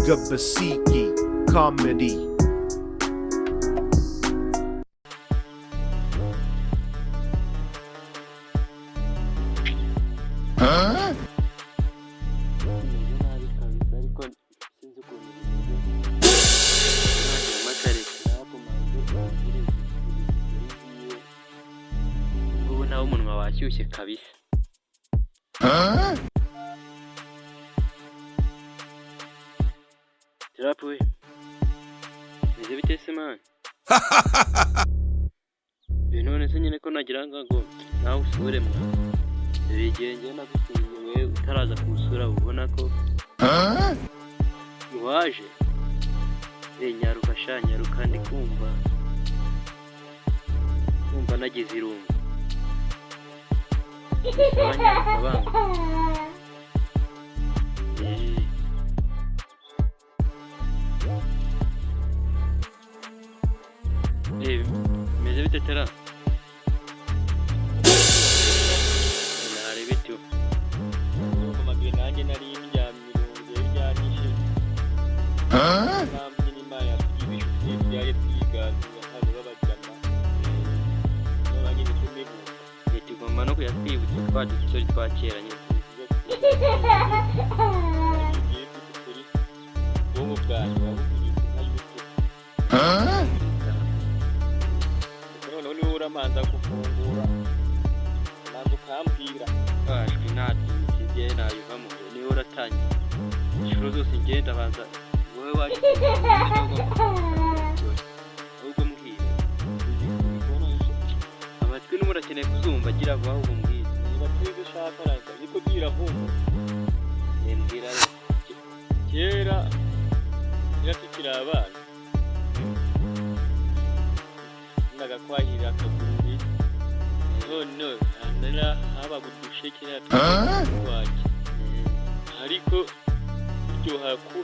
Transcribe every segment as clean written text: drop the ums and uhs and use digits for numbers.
Iga Basiki Comedy. umunwa washyushye kabisa. Terapuwe nize bite se man? None se nyine ko nagira ngo nawe usure mwa bigenge nagusuye utaraza kusura ubona ko waje nyaruka shanyaruka ndi kumva nagize irungu. Meze bite tera? Nari bitu. Kumagire nanjye nari imyamiro yanyishe. Namwe nyuma ya ibishuti byaye twiganira hano babajyana. Nabanye nitumeho. Tugomba no kuyatwibutsa twadusori twakera nyine. Wowe bwanyu wabugize nka YouTube. None ni uramanza gufungura. Manzo kambwira. Ashwi natije nayivamo ni uratangiye. Ishuro zose ngenda banza wowe waje. Ahubwo mbwira. Amatwi n'umurakeneye kuzumva gira vuba ahubwo mbwira. Niba twize ushaka raza niko bwira vuba. Mbwira kera tukiri abana. Nagakwahira akaguru none nara haba gudushekera twaki ariko iryo haku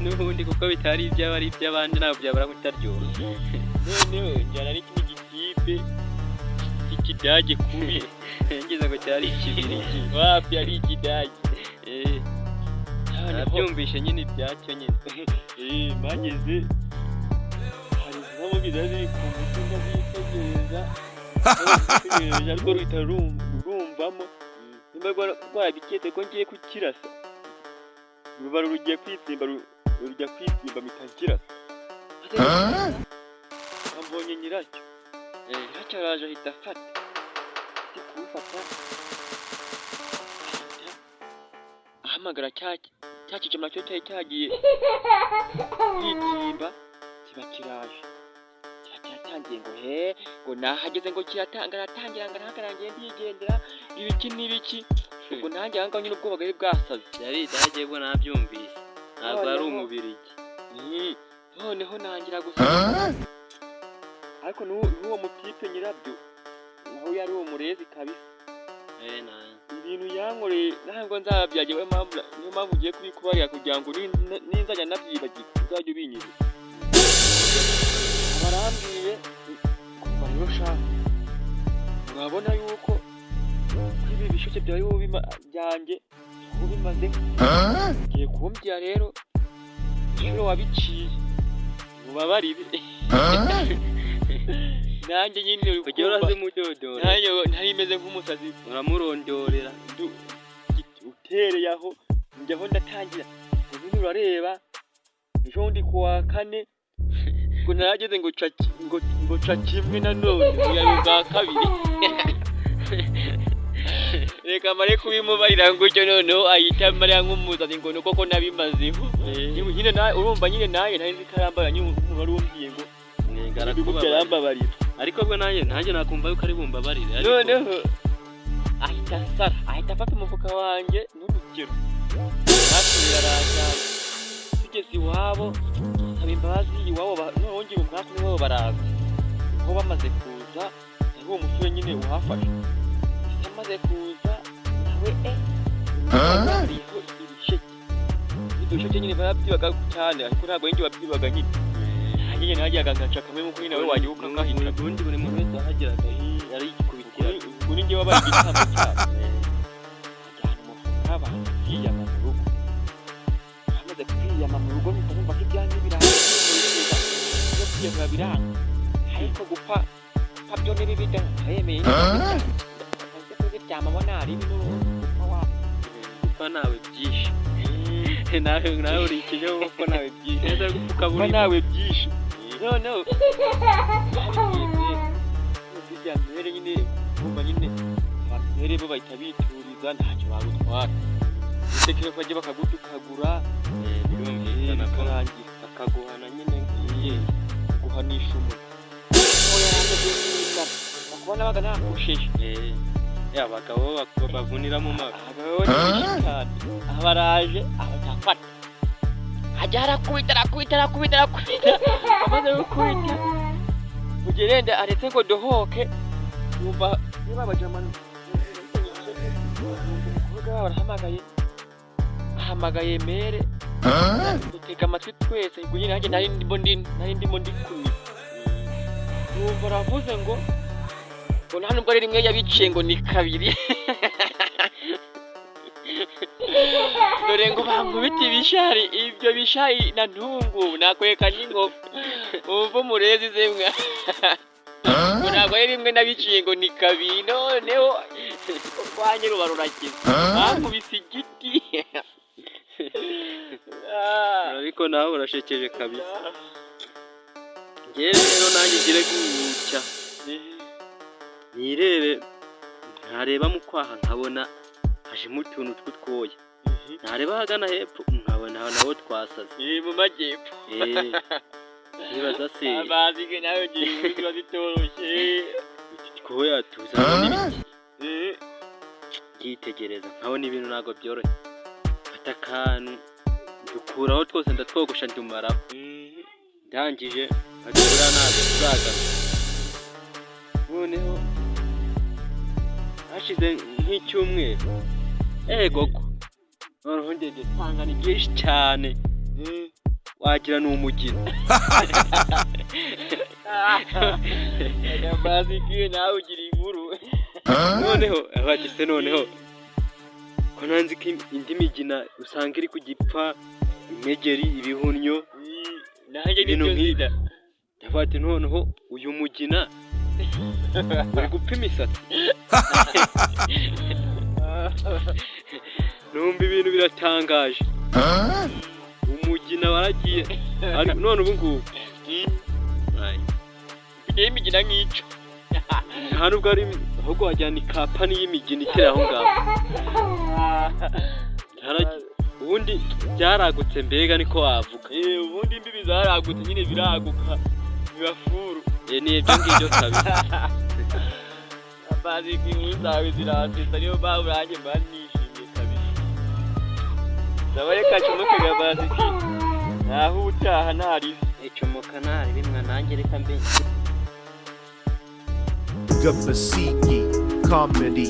nubundi kuko bitari iby'abari iby'abandi nabo byabara kutaryoha. None njyana n'ikindi gikipe cy'ikidage kubi ngize ngo cyari ikibiri wapi ari ikidage nabyumvishe nyine ibyacyo nyine mageze hari n'amugize ziri ku mutima zitegereza ariko rutarumvamo nimba rwabiketse ko ngiye kukirasa rubara rugiye kwitsimba rujya kwitsimba mitankirasa ambonye nyiracyo nyiracyo araje ahita afata kumufata ahamagara cyakijama cyo cyagiye yitimba kiba kiraje cyatangiye ngo nahageze ngo kiratangira ngararangiye ndigendera ibiki n'ibiki ubwo nanjye hanga nyine ubwo bagari bwasaze yari dagiye bwo nabyumvise ntabwo ari umubiri iki noneho nangira gusa ariko n'uwo mutipe nyirabyo naho yari uwo murezi kabisa ibintu yankoreye ntabwo nzabyagiye niyo mpamvu ugiye kubikubarira kugira ngo ninzajya nabyibagirwa uzajya ubinyibutsa. Barambwiye kumva rero shaka urabona yuko ibi bishuke byawe byanjye ubimaze ngiye kumbya rero iyo wabiciye mubabarire nanjye nyine ujye uraze mudodora ntari meze nk'umusazi uramurondorera utereye aho njyaho ndatangira ubu urareba ejo ndi kuwa kane ngo narageze ngo ca kimwe na none uyayo bwa kabiri reka mare kubimubarira ngo icyo noneho ayita mariya nk'umusazi ngo nuko ko nabimazeho nyine nawe urumva nyine naye ntari nzikarambara nyine wari umbwiye ngo ngarakubabarira ariko bwo nanjye nakumva yuko ari bumbabarire ariko noneho ahita afata umufuka wanjye n'urugero nasubira arajyana tugeze iwabo nsaba imbabazi iwabo nongeye umwaka niwabo baraza aho bamaze kuza ari uwo musore nyine uhafashe amaze kuza nawe hariho ibisheke nyine barabyibaga cyane ariko ntabwo yinjye wabyibaga nyine nyine najyaga ngaca kamwe muko nyine we wagiye ukakahita ubundi buri muntu wese ahagiraga yari ikubitira ubu ninjye wabaye igitambo cyane ajyana umufuka abantu kwiyama mu rugo, bamaze kwiyama mu rugo mpita numva ko ibyanjye birangiza no kwiyama biranga, ariko gupfa byo ni bibi da, yemeye kuziryamamo nari gupfa nawe byishe, nawe uri ikinyoma ko nawe byishe, neza gupfuka buri nawe byishe, no mbere nyine bumva nyine abantu mbere bo bahita bituriza ntacyo barutwara, utekeye bajya bakagutukagura birumvikana karangira bakaguhana nyine ngiye guhanisha umuntu bakubona baga nakusheje abagabo bavunira mu maso, abagabo baraje abatafata ajya arakubita amaze gukubita ugerenda aretse ngo dohoke yumva niba abajamana kuvuga barahamagaye mere dutega amatwi twese ngo nyine nanjye nari ndimo ndikumi yumva aravuze ngo nta nubwo ari rimwe yabiciye ngo ni kabiri dore ngo bankubita ibishari, ibyo bishari na ntungu nakweka n'ingofu umva umurezi zemwe ntabwo ari rimwe nabiciye ngo ni kabiri, noneho urwanye ruba rurakiza bankubise igiti ariko nawe urashekeje kabisa. Njyewe rero nanjye ngire gutya nirebe, ntareba mu kwaha nkabona hajemo utuntu tw'utwoya, ntareba ahagana hepfo nkabona naho twasaze mu majyepfo, nibaza se abazige nawe ngiye biba bitoroshye twoya tuzana n'ibiti ngitegereza nkabona ibintu ntabwo byoroshye, fata akantu dukuraho twose ndatwogosha ndumara ndangije nkadukura ntabwo tuzagaza, noneho hashize nk'icyumweru gogo noneho ndende nsanga ni byinshi cyane wagira ni umugina bazigiye nawe ugira inkuru noneho abagise noneho ko nanzi ko indi migina usanga iri ku gipfa, imegeri, ibihunnyo nanjye nibyo nkida ndavuga ati noneho uyu mugina uri gupfa imisatsi numva ibintu biratangaje, umugina waragiye none ubu ngubu mfite imigina nk'icyo nta nubwo ari ahubwo wajyana ikapani y'imigina itera aho ngaho, ubundi byaragutse mbega niko wavuga, ubundi imbibi zaragutse nyine biraguka bibafuru, ni ibyo ngibyo kabisa abazi inkuru zawe zirasetsa niyo mpamvu nanjye mba nishimye kabisa, ndabaye kacomoke gabazi ki naho utaha ntari icomoka ntari bimwe nanjye reka mbe Gabasiki Comedy.